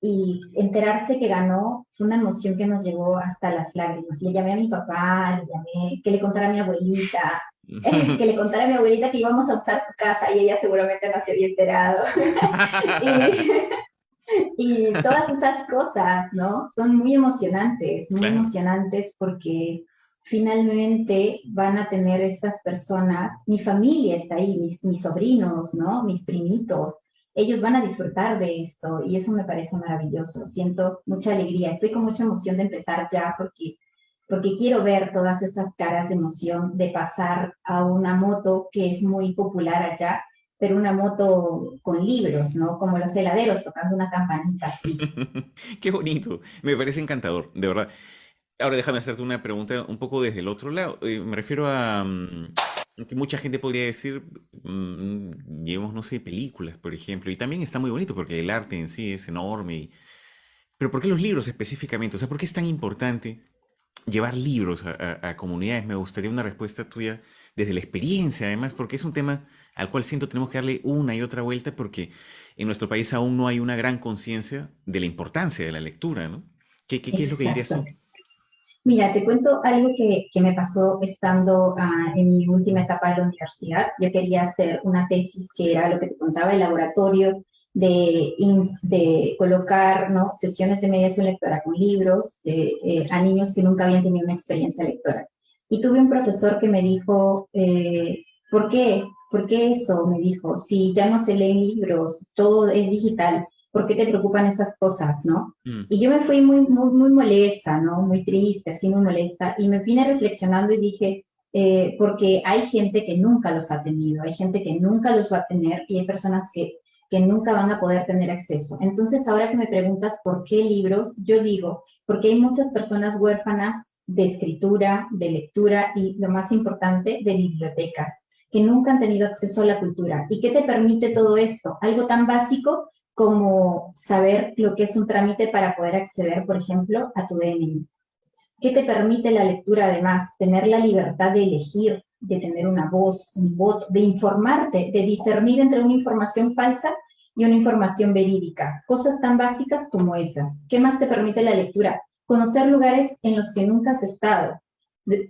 Y enterarse que ganó fue una emoción que nos llegó hasta las lágrimas. Le llamé a mi papá, que le contara a mi abuelita, que íbamos a usar su casa y ella seguramente no se había enterado. Y todas esas cosas, ¿no? Son muy emocionantes porque finalmente van a tener estas personas, mi familia está ahí, mis sobrinos, ¿no? Mis primitos, ellos van a disfrutar de esto y eso me parece maravilloso. Siento mucha alegría, estoy con mucha emoción de empezar ya porque quiero ver todas esas caras de emoción de pasar a una moto que es muy popular allá, pero una moto con libros, ¿no? Como los heladeros tocando una campanita así. Qué bonito, me parece encantador, de verdad. Ahora déjame hacerte una pregunta un poco desde el otro lado. Me refiero a que mucha gente podría decir, llevamos, no sé, películas, por ejemplo, y también está muy bonito porque el arte en sí es enorme. Pero ¿por qué los libros específicamente? O sea, ¿por qué es tan importante llevar libros a comunidades? Me gustaría una respuesta tuya desde la experiencia, además, porque es un tema al cual siento tenemos que darle una y otra vuelta porque en nuestro país aún no hay una gran conciencia de la importancia de la lectura, ¿no? ¿Qué es lo que dirías tú? Mira, te cuento algo que me pasó estando en mi última etapa de la universidad. Yo quería hacer una tesis que era lo que te contaba, el laboratorio de colocar, ¿no?, sesiones de mediación lectora con libros a niños que nunca habían tenido una experiencia lectora. Y tuve un profesor que me dijo, ¿por qué? ¿Por qué eso? Me dijo, si ya no se leen libros, todo es digital, ¿por qué te preocupan esas cosas, no? Y yo me fui muy molesta, ¿no? Muy triste, así muy molesta, y me vine reflexionando y dije, porque hay gente que nunca los ha tenido, hay gente que nunca los va a tener, y hay personas que nunca van a poder tener acceso. Entonces, ahora que me preguntas por qué libros, yo digo, porque hay muchas personas huérfanas de escritura, de lectura, y lo más importante, de bibliotecas, que nunca han tenido acceso a la cultura. ¿Y qué te permite todo esto? Algo tan básico como saber lo que es un trámite para poder acceder, por ejemplo, a tu DNI. ¿Qué te permite la lectura además? Tener la libertad de elegir, de tener una voz, un voto, de informarte, de discernir entre una información falsa y una información verídica. Cosas tan básicas como esas. ¿Qué más te permite la lectura? Conocer lugares en los que nunca has estado.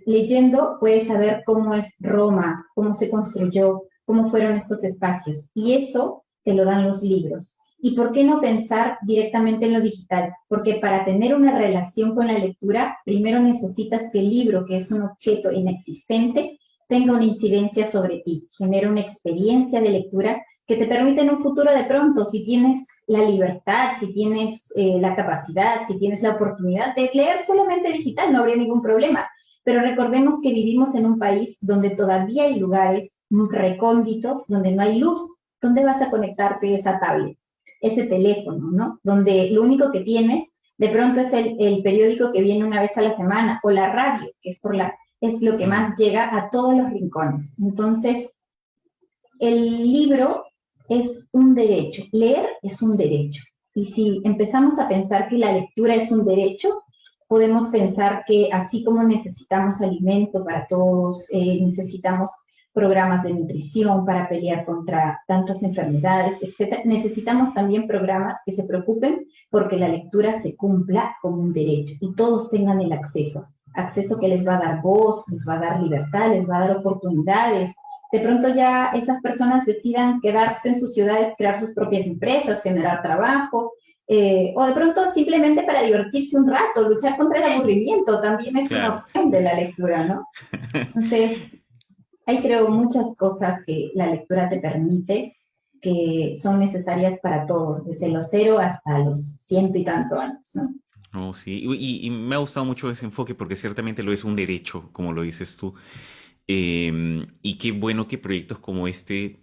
Leyendo puedes saber cómo es Roma, cómo se construyó, cómo fueron estos espacios. Y eso te lo dan los libros. ¿Y por qué no pensar directamente en lo digital? Porque para tener una relación con la lectura, primero necesitas que el libro, que es un objeto inexistente, tenga una incidencia sobre ti, genere una experiencia de lectura que te permite en un futuro de pronto, si tienes la libertad, si tienes la capacidad, si tienes la oportunidad de leer solamente digital, no habría ningún problema. Pero recordemos que vivimos en un país donde todavía hay lugares recónditos, donde no hay luz. ¿Dónde vas a conectarte esa tablet, ese teléfono, ¿no? Donde lo único que tienes de pronto es el periódico que viene una vez a la semana o la radio, que es lo que más llega a todos los rincones. Entonces, el libro es un derecho, leer es un derecho. Y si empezamos a pensar que la lectura es un derecho, podemos pensar que así como necesitamos alimento para todos, necesitamos programas de nutrición para pelear contra tantas enfermedades, etc., necesitamos también programas que se preocupen porque la lectura se cumpla como un derecho y todos tengan el acceso. acceso que les va a dar voz, les va a dar libertad, les va a dar oportunidades. De pronto ya esas personas decidan quedarse en sus ciudades, crear sus propias empresas, generar trabajo, o de pronto simplemente para divertirse un rato, luchar contra el aburrimiento, también es una opción de la lectura, ¿no? Entonces, hay creo muchas cosas que la lectura te permite, que son necesarias para todos, desde los 0 hasta los 100 y tantos años, ¿no? Oh, sí, y me ha gustado mucho ese enfoque porque ciertamente lo es un derecho, como lo dices tú. Y qué bueno que proyectos como este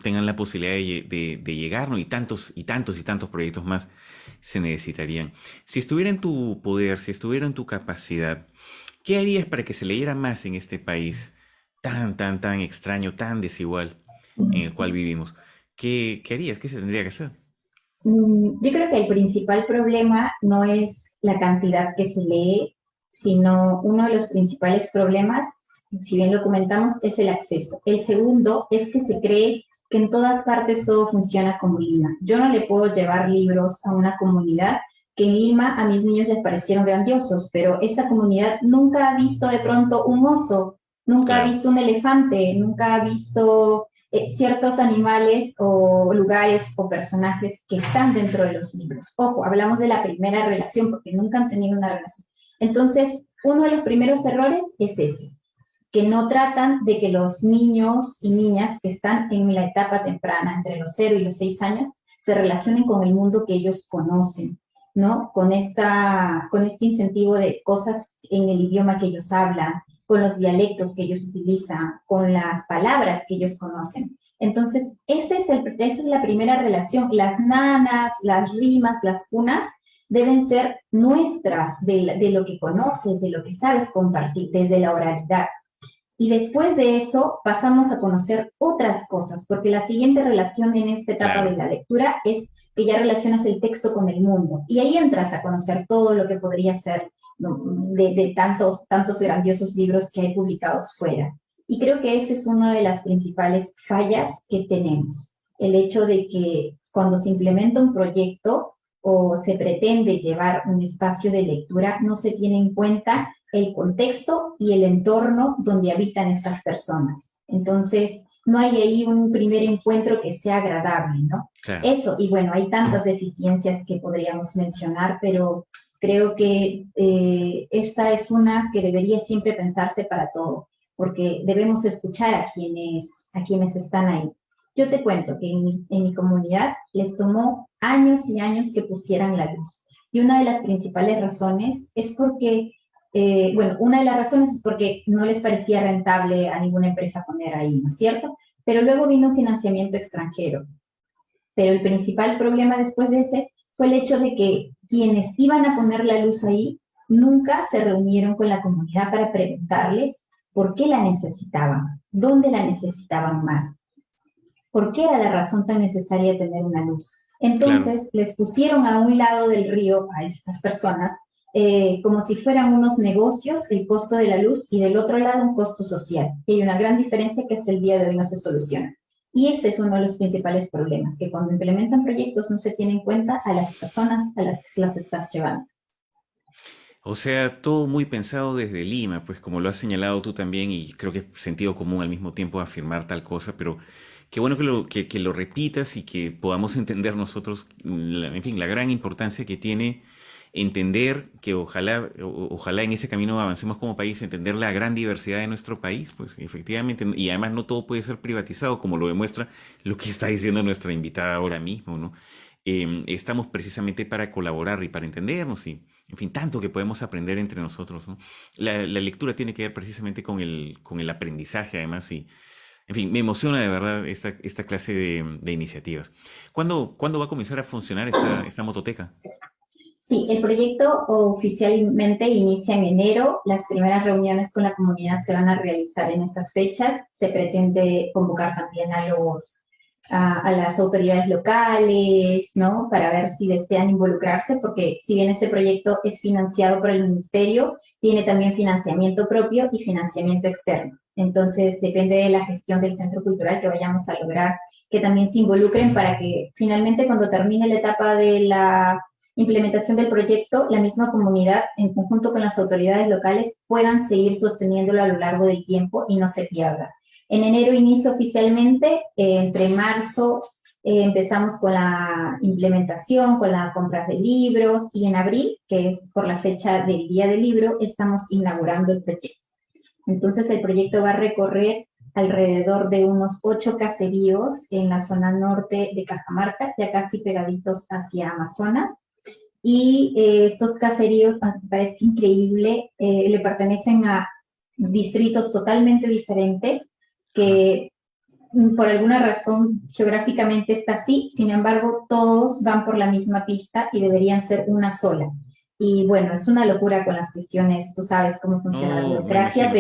tengan la posibilidad de llegar, ¿no? Y tantos y tantos y tantos proyectos más se necesitarían. Si estuviera en tu poder, si estuviera en tu capacidad, ¿qué harías para que se leyera más en este país tan extraño, tan desigual en el cual vivimos? ¿Qué harías? ¿Qué se tendría que hacer? Yo creo que el principal problema no es la cantidad que se lee, sino uno de los principales problemas, si bien lo comentamos, es el acceso. El segundo es que se cree que en todas partes todo funciona como Lima. Yo no le puedo llevar libros a una comunidad que en Lima a mis niños les parecieron grandiosos, pero esta comunidad nunca ha visto de pronto un oso, nunca ha visto un elefante, nunca ha visto ciertos animales o lugares o personajes que están dentro de los libros. Ojo, hablamos de la primera relación porque nunca han tenido una relación. Entonces, uno de los primeros errores es ese, que no tratan de que los niños y niñas que están en la etapa temprana, entre los 0 y los 6 años, se relacionen con el mundo que ellos conocen, ¿no? Con este incentivo de cosas en el idioma que ellos hablan, con los dialectos que ellos utilizan, con las palabras que ellos conocen. Entonces, esa es la primera relación. Las nanas, las rimas, las cunas, deben ser nuestras, de lo que conoces, de lo que sabes compartir, desde la oralidad. Y después de eso pasamos a conocer otras cosas, porque la siguiente relación en esta etapa de la lectura es que ya relacionas el texto con el mundo. Y ahí entras a conocer todo lo que podría ser de tantos grandiosos libros que hay publicados fuera. Y creo que esa es una de las principales fallas que tenemos. El hecho de que cuando se implementa un proyecto o se pretende llevar un espacio de lectura, no se tiene en cuenta el contexto y el entorno donde habitan estas personas. Entonces, no hay ahí un primer encuentro que sea agradable, ¿no? Claro. Eso, y bueno, hay tantas deficiencias que podríamos mencionar, pero creo que esta es una que debería siempre pensarse para todo, porque debemos escuchar a quienes están ahí. Yo te cuento que en mi comunidad les tomó años y años que pusieran la luz. Y una de las principales razones es porque, una de las razones es porque no les parecía rentable a ninguna empresa poner ahí, ¿no es cierto? Pero luego vino un financiamiento extranjero. Pero el principal problema después de ese fue el hecho de que quienes iban a poner la luz ahí nunca se reunieron con la comunidad para preguntarles por qué la necesitaban, dónde la necesitaban más, por qué era la razón tan necesaria de tener una luz. Entonces, les pusieron a un lado del río a estas personas como si fueran unos negocios, el costo de la luz, y del otro lado un costo social. Y hay una gran diferencia que hasta el día de hoy no se soluciona. Y ese es uno de los principales problemas, que cuando implementan proyectos no se tiene en cuenta a las personas a las que los estás llevando. O sea, todo muy pensado desde Lima, pues como lo has señalado tú también, y creo que es sentido común al mismo tiempo afirmar tal cosa, pero qué bueno que lo repitas y que podamos entender nosotros, en fin, la gran importancia que tiene entender que ojalá en ese camino avancemos como país, entender la gran diversidad de nuestro país, pues efectivamente, y además no todo puede ser privatizado, como lo demuestra lo que está diciendo nuestra invitada ahora mismo, ¿no? Estamos precisamente para colaborar y para entendernos y, en fin, tanto que podemos aprender entre nosotros, ¿no? La lectura tiene que ver precisamente con el aprendizaje, además, y, en fin, me emociona de verdad esta clase de iniciativas. ¿Cuándo va a comenzar a funcionar esta mototeca? Sí, el proyecto oficialmente inicia en enero. Las primeras reuniones con la comunidad se van a realizar en esas fechas. Se pretende convocar también a las autoridades locales, ¿no? Para ver si desean involucrarse, porque si bien este proyecto es financiado por el ministerio, tiene también financiamiento propio y financiamiento externo. Entonces, depende de la gestión del Centro Cultural que vayamos a lograr que también se involucren para que finalmente cuando termine la etapa de la implementación del proyecto, la misma comunidad, en conjunto con las autoridades locales, puedan seguir sosteniéndolo a lo largo del tiempo y no se pierda. En enero inicia oficialmente, entre marzo empezamos con la implementación, con la compra de libros, y en abril, que es por la fecha del Día del Libro, estamos inaugurando el proyecto. Entonces el proyecto va a recorrer alrededor de unos 8 caseríos en la zona norte de Cajamarca, ya casi pegaditos hacia Amazonas. Y estos caseríos, me parece increíble, le pertenecen a distritos totalmente diferentes que por alguna razón geográficamente está así, sin embargo todos van por la misma pista y deberían ser una sola. Y bueno, es una locura con las cuestiones, tú sabes cómo funciona la burocracia,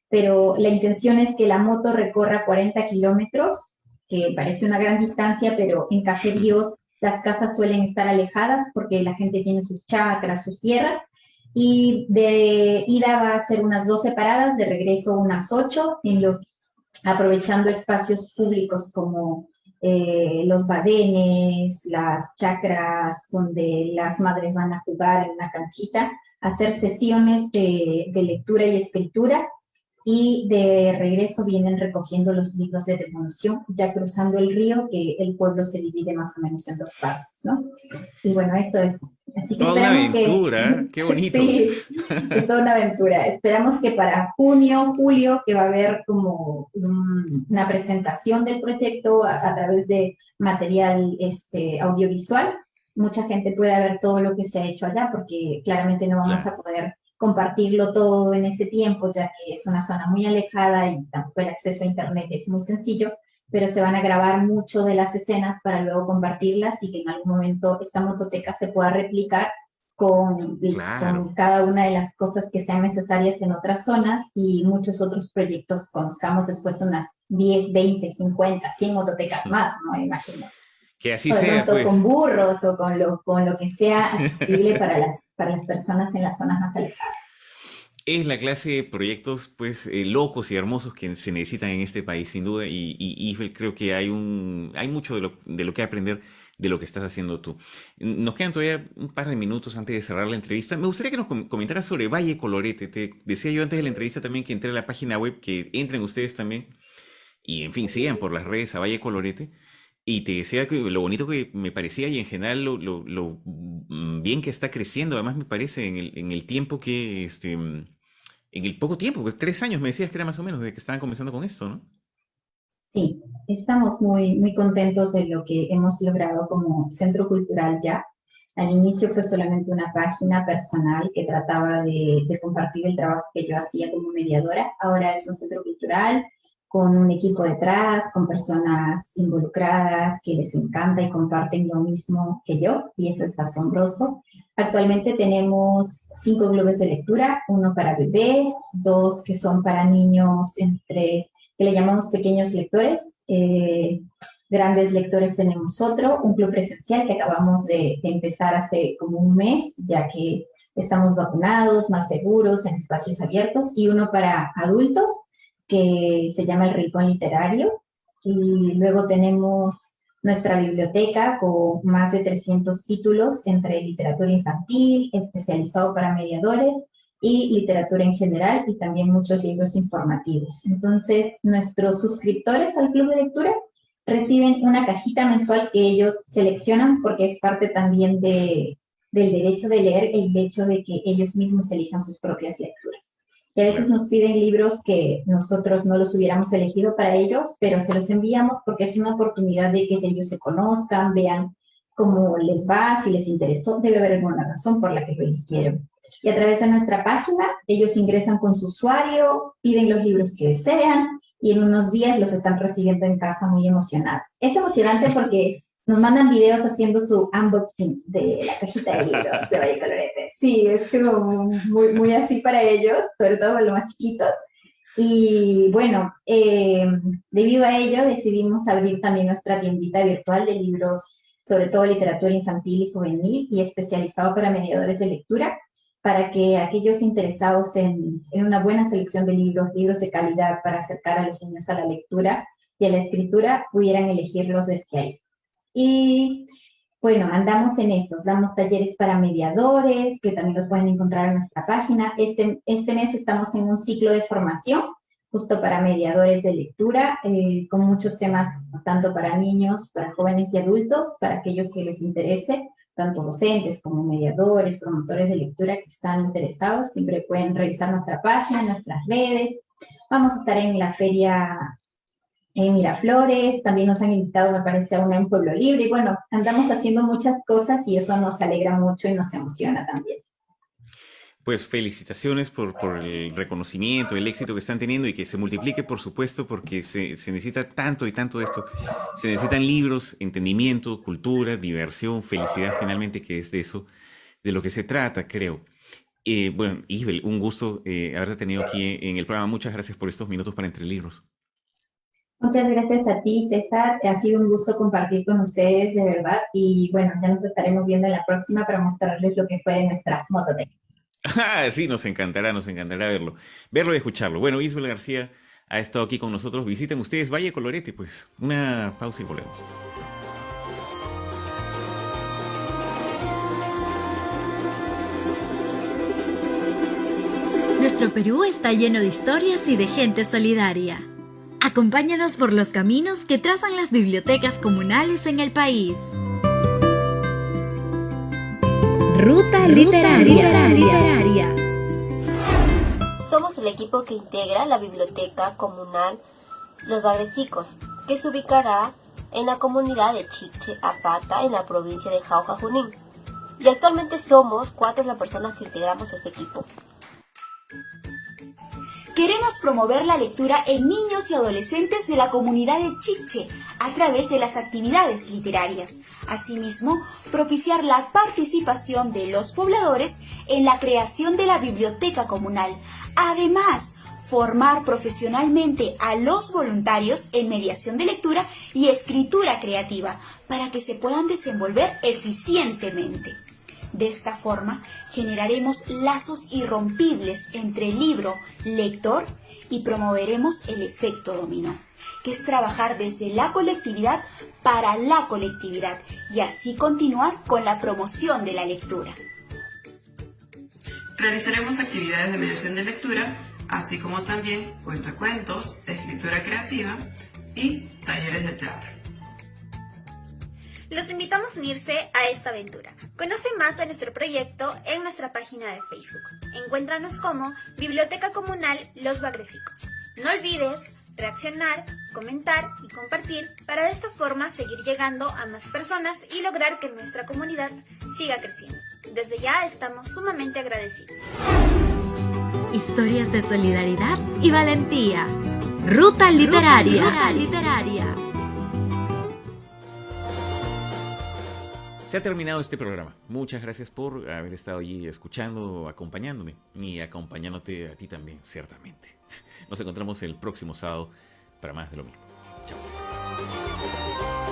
pero la intención es que la moto recorra 40 kilómetros, que parece una gran distancia, pero en caseríos las casas suelen estar alejadas porque la gente tiene sus chacras, sus tierras, y de ida va a ser unas 12 paradas, de regreso unas 8, aprovechando espacios públicos como los badenes, las chacras donde las madres van a jugar en una canchita, hacer sesiones de lectura y escritura, y de regreso vienen recogiendo los libros de devolución, ya cruzando el río, que el pueblo se divide más o menos en 2 partes, ¿no? Y bueno, eso es. Así que toda una aventura, qué bonito. Sí, es toda una aventura. Esperamos que para junio, julio, que va a haber como una presentación del proyecto a través de material audiovisual, mucha gente pueda ver todo lo que se ha hecho allá, porque claramente no vamos a poder compartirlo todo en ese tiempo, ya que es una zona muy alejada y tampoco el acceso a internet es muy sencillo, pero se van a grabar mucho de las escenas para luego compartirlas y que en algún momento esta mototeca se pueda replicar con cada una de las cosas que sean necesarias en otras zonas, y muchos otros proyectos conozcamos después, unas 10, 20, 50, 100 mototecas más, ¿no? Imagino. Que así sea, pues. Con burros o con lo que sea accesible para las personas en las zonas más alejadas. Es la clase de proyectos, pues, locos y hermosos que se necesitan en este país, sin duda, y creo que hay mucho de lo que aprender de lo que estás haciendo tú. Nos quedan todavía un par de minutos antes de cerrar la entrevista. Me gustaría que nos comentaras sobre Valle Colorete. Te decía yo antes de la entrevista también que entré a la página web, que entren ustedes también, y en fin, sigan por las redes a Valle Colorete. Y te decía que lo bonito que me parecía, y en general lo bien que está creciendo, además me parece en el tiempo que, en el poco tiempo, pues 3 años me decías que era más o menos desde que estaban comenzando con esto, ¿no? Sí, estamos muy, muy contentos de lo que hemos logrado como centro cultural ya. Al inicio fue solamente una página personal que trataba de compartir el trabajo que yo hacía como mediadora. Ahora es un centro cultural con un equipo detrás, con personas involucradas que les encanta y comparten lo mismo que yo, y eso es asombroso. Actualmente tenemos 5 clubes de lectura, 1 para bebés, 2 que son para niños que le llamamos pequeños lectores, grandes lectores tenemos otro, un club presencial que acabamos de empezar hace como un mes, ya que estamos vacunados, más seguros, en espacios abiertos, y 1 para adultos, que se llama El Rincón Literario, y luego tenemos nuestra biblioteca con más de 300 títulos entre literatura infantil, especializado para mediadores, y literatura en general, y también muchos libros informativos. Entonces, nuestros suscriptores al club de lectura reciben una cajita mensual que ellos seleccionan, porque es parte también del derecho de leer, el hecho de que ellos mismos elijan sus propias lecturas. Y a veces nos piden libros que nosotros no los hubiéramos elegido para ellos, pero se los enviamos porque es una oportunidad de que ellos se conozcan, vean cómo les va, si les interesó, debe haber alguna razón por la que lo eligieron. Y a través de nuestra página, ellos ingresan con su usuario, piden los libros que desean, y en unos días los están recibiendo en casa muy emocionados. Es emocionante porque nos mandan videos haciendo su unboxing de la cajita de libros de Valle Colorete. Sí, es como muy, muy así para ellos, sobre todo para los más chiquitos. Y bueno, debido a ello decidimos abrir también nuestra tiendita virtual de libros, sobre todo literatura infantil y juvenil, y especializado para mediadores de lectura, para que aquellos interesados en una buena selección de libros de calidad para acercar a los niños a la lectura y a la escritura, pudieran elegirlos desde ahí. Y bueno, andamos en esos, damos talleres para mediadores, que también los pueden encontrar en nuestra página. Este mes estamos en un ciclo de formación, justo para mediadores de lectura, con muchos temas, tanto para niños, para jóvenes y adultos, para aquellos que les interese, tanto docentes como mediadores, promotores de lectura que están interesados, siempre pueden revisar nuestra página, nuestras redes. Vamos a estar en la feria en Miraflores, también nos han invitado, me parece, a una en Pueblo Libre, y bueno, andamos haciendo muchas cosas y eso nos alegra mucho y nos emociona también. Pues felicitaciones por el reconocimiento, el éxito que están teniendo y que se multiplique, por supuesto, porque se necesita tanto y tanto esto. Se necesitan libros, entendimiento, cultura, diversión, felicidad, finalmente, que es de eso, de lo que se trata, creo. Bueno, Isabel, un gusto haberte tenido aquí en el programa. Muchas gracias por estos minutos para Entre Libros. Muchas gracias a ti, César. Ha sido un gusto compartir con ustedes, de verdad. Y bueno, ya nos estaremos viendo en la próxima para mostrarles lo que fue de nuestra mototeca. Ah, sí, nos encantará verlo y escucharlo. Bueno, Isabel García ha estado aquí con nosotros. Visiten ustedes Valle Colorete, pues. Una pausa y volvemos. Nuestro Perú está lleno de historias y de gente solidaria. Acompáñanos por los caminos que trazan las bibliotecas comunales en el país. Ruta Literaria. Somos el equipo que integra la Biblioteca Comunal Los Bagrecicos, que se ubicará en la comunidad de Chiche Apata, en la provincia de Jauja, Junín. Y actualmente somos 4 las personas que integramos este equipo. Queremos promover la lectura en niños y adolescentes de la comunidad de Chiche a través de las actividades literarias. Asimismo, propiciar la participación de los pobladores en la creación de la biblioteca comunal. Además, formar profesionalmente a los voluntarios en mediación de lectura y escritura creativa para que se puedan desenvolver eficientemente. De esta forma, generaremos lazos irrompibles entre libro, lector y promoveremos el efecto dominó, que es trabajar desde la colectividad para la colectividad y así continuar con la promoción de la lectura. Realizaremos actividades de mediación de lectura, así como también cuentacuentos, escritura creativa y talleres de teatro. Los invitamos a unirse a esta aventura. Conoce más de nuestro proyecto en nuestra página de Facebook. Encuéntranos como Biblioteca Comunal Los Bagrecicos. No olvides reaccionar, comentar y compartir para de esta forma seguir llegando a más personas y lograr que nuestra comunidad siga creciendo. Desde ya estamos sumamente agradecidos. Historias de solidaridad y valentía. Ruta Literaria. Se ha terminado este programa. Muchas gracias por haber estado allí escuchando, acompañándome y acompañándote a ti también, ciertamente. Nos encontramos el próximo sábado para más de lo mismo. Chao.